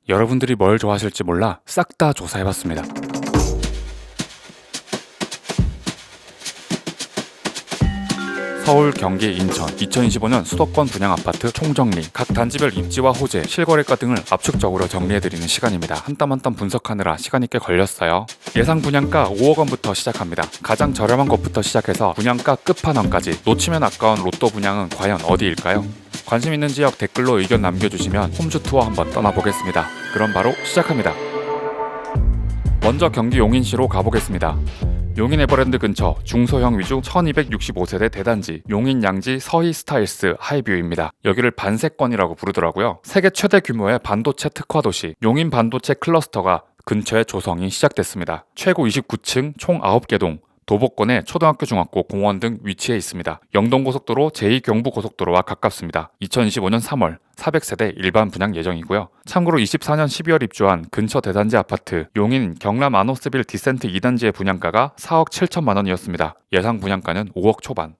여러분들이 뭘 좋아하실지 몰라 싹 다 조사해봤습니다. 서울, 경기, 인천 2025년 수도권 분양 아파트 총정리, 각 단지별 입지와 호재, 실거래가 등을 압축적으로 정리해드리는 시간입니다. 한 땀 한 땀 분석하느라 시간이 꽤 걸렸어요. 예상 분양가 5억 원부터 시작합니다. 가장 저렴한 곳부터 시작해서 분양가 끝판왕까지. 놓치면 아까운 로또 분양은 과연 어디일까요? 관심 있는 지역 댓글로 의견 남겨주시면 홈주 투어 한번 떠나보겠습니다. 그럼 바로 시작합니다. 먼저 경기 용인시로 가보겠습니다. 용인 에버랜드 근처 중소형 위주 1265세대 대단지 용인 양지 서희 스타일스 하이뷰입니다. 여기를 반세권이라고 부르더라고요. 세계 최대 규모의 반도체 특화 도시 용인 반도체 클러스터가 근처에 조성이 시작됐습니다. 최고 29층 총 9개 동, 도보권에 초등학교, 중학교, 공원 등 위치해 있습니다. 영동고속도로 제2경부고속도로와 가깝습니다. 2025년 3월 400세대 일반 분양 예정이고요. 참고로 24년 12월 입주한 근처 대단지 아파트 용인 경남 아노스빌 디센트 2단지의 분양가가 4억 7천만 원이었습니다. 예상 분양가는 5억 초반.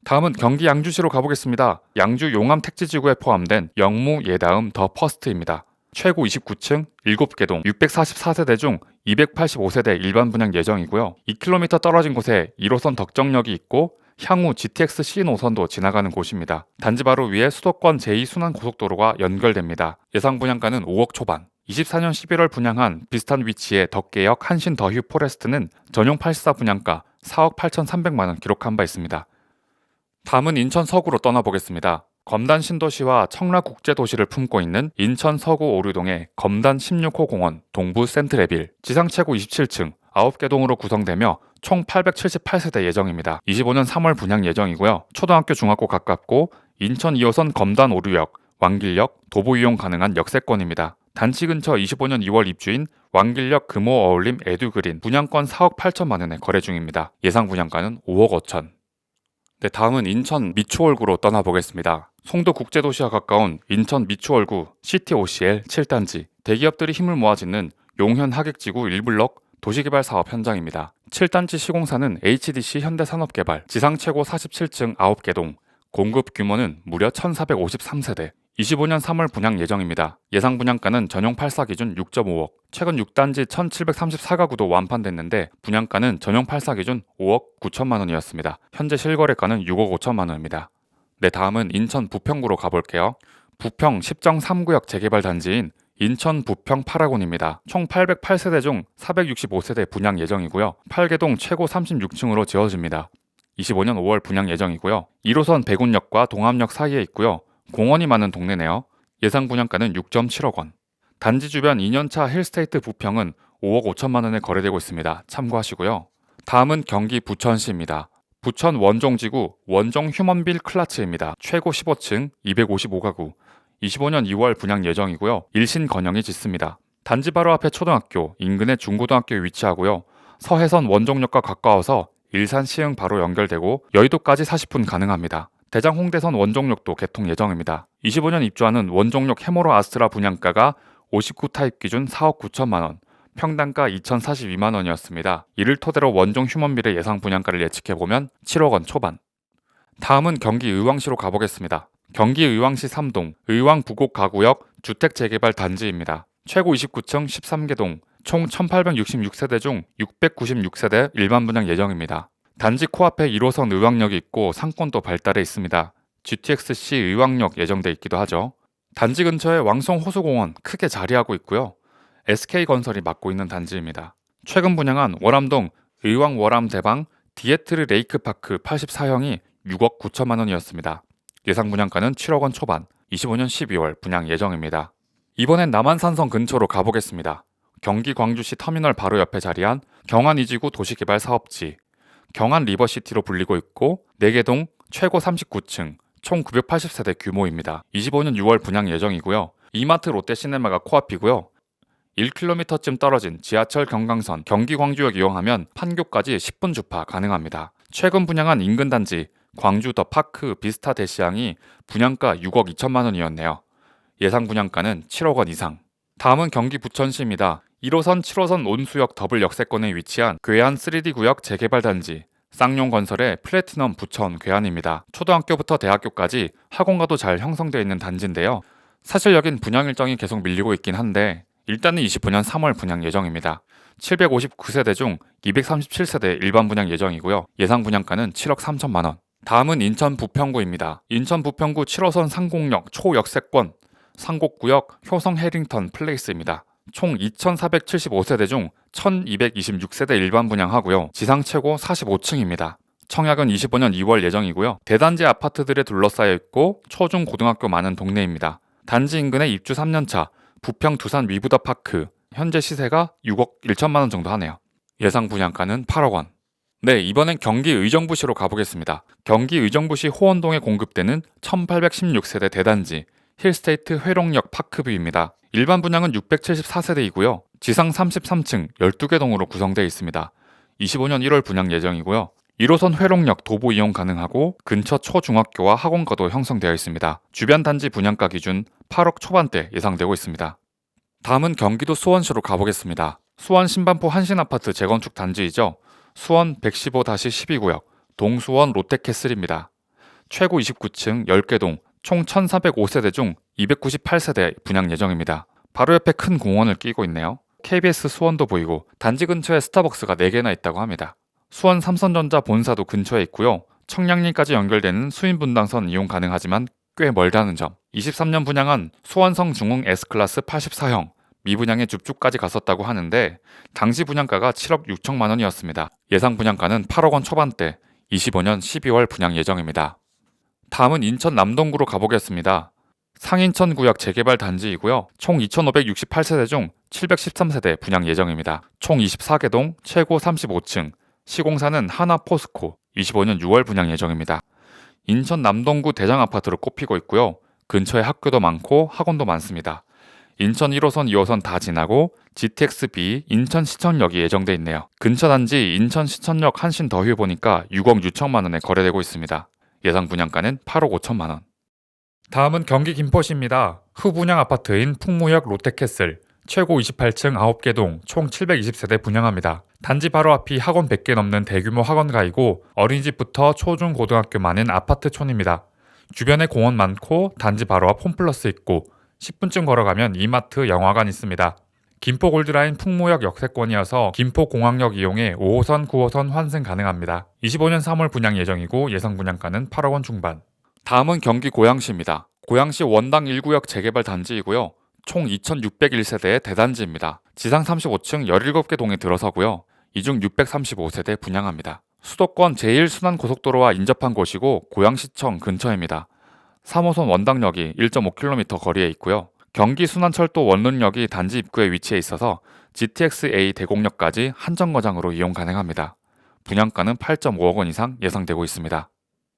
다음은 경기 양주시로 가보겠습니다. 양주 용암 택지지구에 포함된 영무 예다음 더 퍼스트입니다. 최고 29층 7개 동 644세대 중 285세대 일반 분양 예정이고요. 2km 떨어진 곳에 1호선 덕정역이 있고 향후 GTX-C 노선도 지나가는 곳입니다. 단지 바로 위에 수도권 제2순환고속도로가 연결됩니다. 예상 분양가는 5억 초반. 24년 11월 분양한 비슷한 위치의 덕계역 한신 더휴 포레스트는 전용 84 분양가 4억 8,300만 원 기록한 바 있습니다. 다음은 인천 서구로 떠나보겠습니다. 검단 신도시와 청라국제도시를 품고 있는 인천 서구 오류동의 검단 16호 공원 동부 센트레빌 지상 최고 27층 9개 동으로 구성되며 총 878세대 예정입니다. 25년 3월 분양 예정이고요. 초등학교, 중학교 가깝고 인천 2호선 검단 오류역, 왕길역, 도보 이용 가능한 역세권입니다. 단지 근처 25년 2월 입주인 왕길역 금호 어울림 에듀그린 분양권 4억 8천만 원에 거래 중입니다. 예상 분양가는 5억 5천. 네, 다음은 인천 미추홀구로 떠나보겠습니다. 송도 국제도시와 가까운 인천 미추홀구 시티 OCL 7단지 대기업들이 힘을 모아 짓는 용현 하객지구 1블럭 도시개발 사업 현장입니다. 7단지 시공사는 HDC 현대산업개발 지상 최고 47층 9개 동 공급 규모는 무려 1453세대 25년 3월 분양 예정입니다. 예상 분양가는 전용 84 기준 6.5억 최근 6단지 1734가구도 완판됐는데 분양가는 전용 84 기준 5억 9천만 원이었습니다. 현재 실거래가는 6억 5천만 원입니다. 네, 다음은 인천 부평구로 가볼게요. 부평 10정 3구역 재개발 단지인 인천 부평 8학원입니다. 총 808세대 중 465세대 분양 예정이고요. 8개동 최고 36층으로 지어집니다. 25년 5월 분양 예정이고요. 1호선 백운역과 동암역 사이에 있고요. 공원이 많은 동네네요. 예상 분양가는 6.7억 원. 단지 주변 2년차 힐스테이트 부평은 5억 5천만 원에 거래되고 있습니다. 참고하시고요. 다음은 경기 부천시입니다. 부천 원종지구 원종 휴먼빌 클라츠입니다. 최고 15층 255가구 25년 2월 분양 예정이고요. 일신 건영이 짓습니다. 단지 바로 앞에 초등학교, 인근에 중고등학교에 위치하고요. 서해선 원종역과 가까워서 일산 시흥 바로 연결되고 여의도까지 40분 가능합니다. 대장 홍대선 원종역도 개통 예정입니다. 25년 입주하는 원종역 해모로 아스트라 분양가가 59 타입 기준 4억 9천만 원, 평당가 2,042만 원이었습니다. 이를 토대로 원종 휴먼빌의 예상 분양가를 예측해보면 7억 원 초반. 다음은 경기 의왕시로 가보겠습니다. 경기 의왕시 3동 의왕부곡 가구역 주택 재개발 단지입니다. 최고 29층 13개 동, 총 1866세대 중 696세대 일반 분양 예정입니다. 단지 코앞에 1호선 의왕역이 있고 상권도 발달해 있습니다. GTX-C 의왕역 예정돼 있기도 하죠. 단지 근처에 왕송호수공원 크게 자리하고 있고요. SK건설이 맡고 있는 단지입니다. 최근 분양한 월암동 의왕 월암대방 디에트르 레이크파크 84형이 6억 9천만 원이었습니다. 예상 분양가는 7억 원 초반, 25년 12월 분양 예정입니다. 이번엔 남한산성 근처로 가보겠습니다. 경기 광주시 터미널 바로 옆에 자리한 경안 이지구 도시개발 사업지 경안 리버시티로 불리고 있고 4개 동 최고 39층 총 980세대 규모입니다. 25년 6월 분양 예정이고요. 이마트 롯데시네마가 코앞이고요. 1km쯤 떨어진 지하철 경강선 경기 광주역 이용하면 판교까지 10분 주파 가능합니다. 최근 분양한 인근 단지 광주 더 파크 비스타 대시양이 분양가 6억 2천만 원이었네요. 예상 분양가는 7억 원 이상. 다음은 경기 부천시입니다. 1호선 7호선 온수역 더블 역세권에 위치한 괴한 3D 구역 재개발 단지 쌍용건설의 플래티넘 부천 괴한입니다. 초등학교부터 대학교까지 학원가도 잘 형성되어 있는 단지인데요. 사실 여긴 분양 일정이 계속 밀리고 있긴 한데 일단은 25년 3월 분양 예정입니다. 759세대 중 237세대 일반 분양 예정이고요. 예상 분양가는 7억 3천만 원. 다음은 인천 부평구입니다. 인천 부평구 7호선 상곡역 초역세권 상곡구역 효성 해링턴 플레이스입니다. 총 2,475세대 중 1,226세대 일반 분양하고요. 지상 최고 45층입니다. 청약은 25년 2월 예정이고요. 대단지 아파트들에 둘러싸여 있고 초중 고등학교 많은 동네입니다. 단지 인근에 입주 3년차 부평 두산 위브더파크 현재 시세가 6억 1천만 원 정도 하네요. 예상 분양가는 8억 원. 네, 이번엔 경기 의정부시로 가보겠습니다. 경기 의정부시 호원동에 공급되는 1816세대 대단지 힐스테이트 회롱역 파크뷰입니다. 일반 분양은 674세대이고요. 지상 33층 12개 동으로 구성되어 있습니다. 25년 1월 분양 예정이고요. 1호선 회롱역 도보 이용 가능하고 근처 초중학교와 학원과도 형성되어 있습니다. 주변 단지 분양가 기준 8억 초반대 예상되고 있습니다. 다음은 경기도 수원시로 가보겠습니다. 수원 신반포 한신아파트 재건축 단지이죠. 수원 115-12구역 동수원 롯데캐슬입니다. 최고 29층 10개 동 총 1,405세대 중 298세대 분양 예정입니다. 바로 옆에 큰 공원을 끼고 있네요. KBS 수원도 보이고 단지 근처에 스타벅스가 4개나 있다고 합니다. 수원 삼성전자 본사도 근처에 있고요. 청량리까지 연결되는 수인분당선 이용 가능하지만 꽤 멀다는 점. 23년 분양한 수원성 중흥 S클래스 84형 미분양에 줍줍까지 갔었다고 하는데 당시 분양가가 7억 6천만 원이었습니다. 예상 분양가는 8억 원 초반대 25년 12월 분양 예정입니다. 다음은 인천 남동구로 가보겠습니다. 상인천 구역 재개발 단지이고요. 총 2,568세대 중 713세대 분양 예정입니다. 총 24개 동 최고 35층 시공사는 하나포스코 25년 6월 분양 예정입니다. 인천 남동구 대장아파트로 꼽히고 있고요. 근처에 학교도 많고 학원도 많습니다. 인천 1호선, 2호선 다 지나고 GTX-B 인천시청역이 예정돼 있네요. 근처 단지 인천시청역 한신더휴 보니까 6억 6천만 원에 거래되고 있습니다. 예상 분양가는 8억 5천만 원. 다음은 경기 김포시입니다. 후분양 아파트인 풍무역 롯데캐슬 최고 28층 9개 동 총 720세대 분양합니다. 단지 바로 앞이 학원 100개 넘는 대규모 학원가이고 어린이집부터 초중 고등학교 많은 아파트촌입니다. 주변에 공원 많고 단지 바로 앞 홈플러스 있고 10분쯤 걸어가면 이마트 영화관 있습니다. 김포 골드라인 풍무역 역세권이어서 김포공항역 이용해 5호선, 9호선 환승 가능합니다. 25년 3월 분양 예정이고 예상 분양가는 8억 원 중반. 다음은 경기 고양시입니다. 고양시 원당 1구역 재개발 단지이고요. 총 2,601세대의 대단지입니다. 지상 35층 17개 동에 들어서고요. 이 중 635세대 분양합니다. 수도권 제1순환고속도로와 인접한 곳이고 고양시청 근처입니다. 3호선 원당역이 1.5km 거리에 있고요. 경기 순환철도 원룸역이 단지 입구에 위치해 있어서 GTX-A 대곡역까지 한정거장으로 이용 가능합니다. 분양가는 8.5억 원 이상 예상되고 있습니다.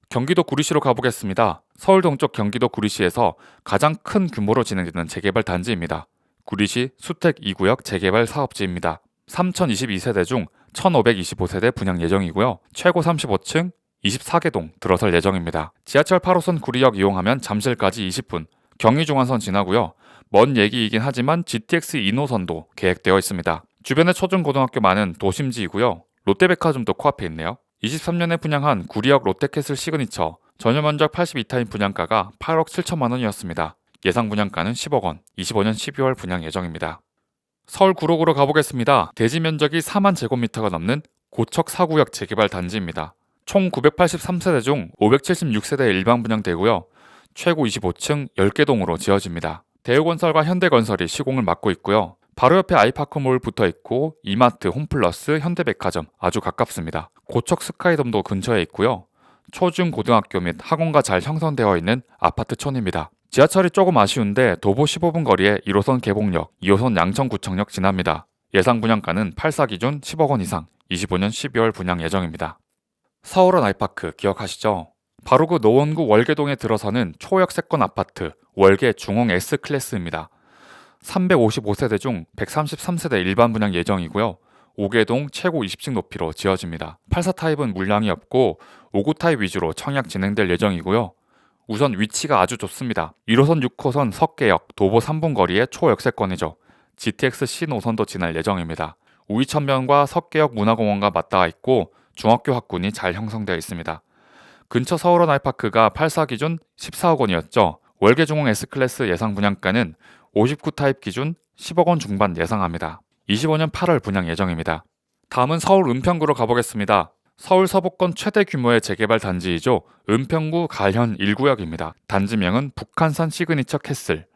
경기도 구리시로 가보겠습니다. 서울 동쪽 경기도 구리시에서 가장 큰 규모로 진행되는 재개발 단지입니다. 구리시 수택 2구역 재개발 사업지입니다. 3,022세대 중 1,525세대 분양 예정이고요. 최고 35층 24개 동 들어설 예정입니다. 지하철 8호선 구리역 이용하면 잠실까지 20분, 경의중앙선 지나고요. 먼 얘기이긴 하지만 GTX 2노선도 계획되어 있습니다. 주변에 초중고등학교 많은 도심지이고요. 롯데백화점도 코앞에 있네요. 23년에 분양한 구리역 롯데캐슬 시그니처 전용 면적 82타임 분양가가 8억 7천만 원이었습니다. 예상 분양가는 10억 원, 25년 12월 분양 예정입니다. 서울 구로구로 가보겠습니다. 대지 면적이 4만 제곱미터가 넘는 고척 4구역 재개발 단지입니다. 총 983세대 중 576세대 일반 분양되고요. 최고 25층 10개 동으로 지어집니다. 대우건설과 현대건설이 시공을 맡고 있고요. 바로 옆에 아이파크몰 붙어있고 이마트, 홈플러스, 현대백화점 아주 가깝습니다. 고척 스카이돔도 근처에 있고요. 초중 고등학교 및 학원과 잘 형성되어 있는 아파트촌입니다. 지하철이 조금 아쉬운데 도보 15분 거리에 1호선 개봉역, 2호선 양천구청역 지납니다. 예상 분양가는 8사 기준 10억 원 이상, 25년 12월 분양 예정입니다. 서울원 아이파크 기억하시죠? 바로 그 노원구 월계동에 들어서는 초역세권 아파트 월계 중흥 S클래스입니다. 355세대 중 133세대 일반 분양 예정이고요. 5개동 최고 20층 높이로 지어집니다. 84 타입은 물량이 없고 59 타입 위주로 청약 진행될 예정이고요. 우선 위치가 아주 좋습니다. 1호선 6호선 석계역 도보 3분 거리의 초역세권이죠. GTX-C 노선도 지날 예정입니다. 우이천변과 석계역 문화공원과 맞닿아 있고 중학교 학군이 잘 형성되어 있습니다. 근처 서울원 아이파크가 8사 기준 14억 원이었죠. 월계중앙 S클래스 예상 분양가는 59 타입 기준 10억 원 중반 예상합니다. 25년 8월 분양 예정입니다. 다음은 서울 은평구로 가보겠습니다. 서울 서부권 최대 규모의 재개발 단지이죠. 은평구 가현 1구역입니다. 단지명은 북한산 시그니처 캐슬.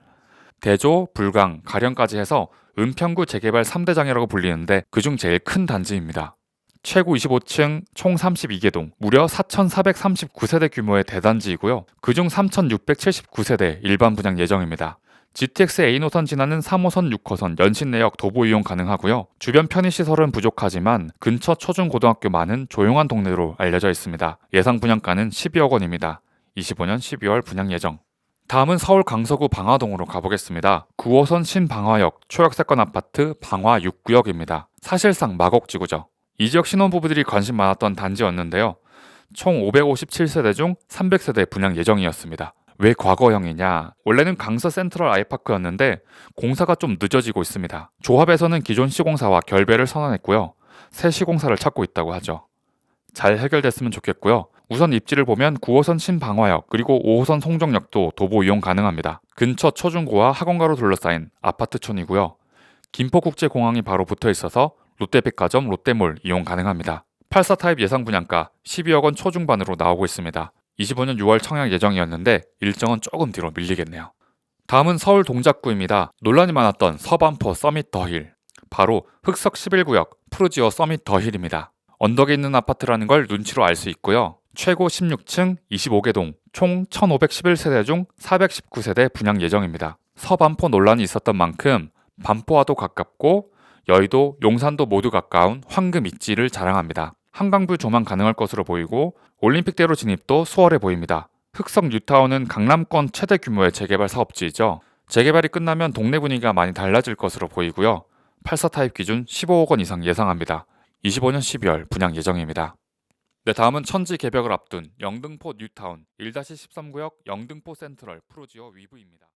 대조, 불강, 가련까지 해서 은평구 재개발 3대장이라고 불리는데 그중 제일 큰 단지입니다. 최고 25층 총 32개 동, 무려 4,439세대 규모의 대단지이고요. 그중 3,679세대 일반 분양 예정입니다. GTX A노선 지나는 3호선, 6호선, 연신내역 도보 이용 가능하고요. 주변 편의시설은 부족하지만 근처 초중고등학교 많은 조용한 동네로 알려져 있습니다. 예상 분양가는 12억 원입니다. 25년 12월 분양 예정. 다음은 서울 강서구 방화동으로 가보겠습니다. 9호선 신방화역 초역세권 아파트 방화 6구역입니다. 사실상 마곡지구죠. 이 지역 신혼부부들이 관심 많았던 단지였는데요. 총 557세대 중 300세대 분양 예정이었습니다. 왜 과거형이냐? 원래는 강서 센트럴 아이파크였는데 공사가 좀 늦어지고 있습니다. 조합에서는 기존 시공사와 결별을 선언했고요. 새 시공사를 찾고 있다고 하죠. 잘 해결됐으면 좋겠고요. 우선 입지를 보면 9호선 신방화역 그리고 5호선 송정역도 도보 이용 가능합니다. 근처 초중고와 학원가로 둘러싸인 아파트촌이고요. 김포국제공항이 바로 붙어 있어서 롯데백화점, 롯데몰 이용 가능합니다. 84 타입 예상 분양가 12억 원 초중반으로 나오고 있습니다. 25년 6월 청약 예정이었는데 일정은 조금 뒤로 밀리겠네요. 다음은 서울 동작구입니다. 논란이 많았던 서반포 서밋 더힐. 바로 흑석 11구역 푸르지오 서밋 더힐입니다. 언덕에 있는 아파트라는 걸 눈치로 알 수 있고요. 최고 16층 25개 동, 총 1,511세대 중 419세대 분양 예정입니다. 서반포 논란이 있었던 만큼 반포와도 가깝고 여의도, 용산도 모두 가까운 황금 입지를 자랑합니다. 한강뷰 조망 가능할 것으로 보이고 올림픽대로 진입도 수월해 보입니다. 흑석 뉴타운은 강남권 최대 규모의 재개발 사업지이죠. 재개발이 끝나면 동네 분위기가 많이 달라질 것으로 보이고요. 84 타입 기준 15억 원 이상 예상합니다. 25년 12월 분양 예정입니다. 네, 다음은 천지 개벽을 앞둔 영등포 뉴타운 1-13구역 영등포 센트럴 푸르지오 위브입니다.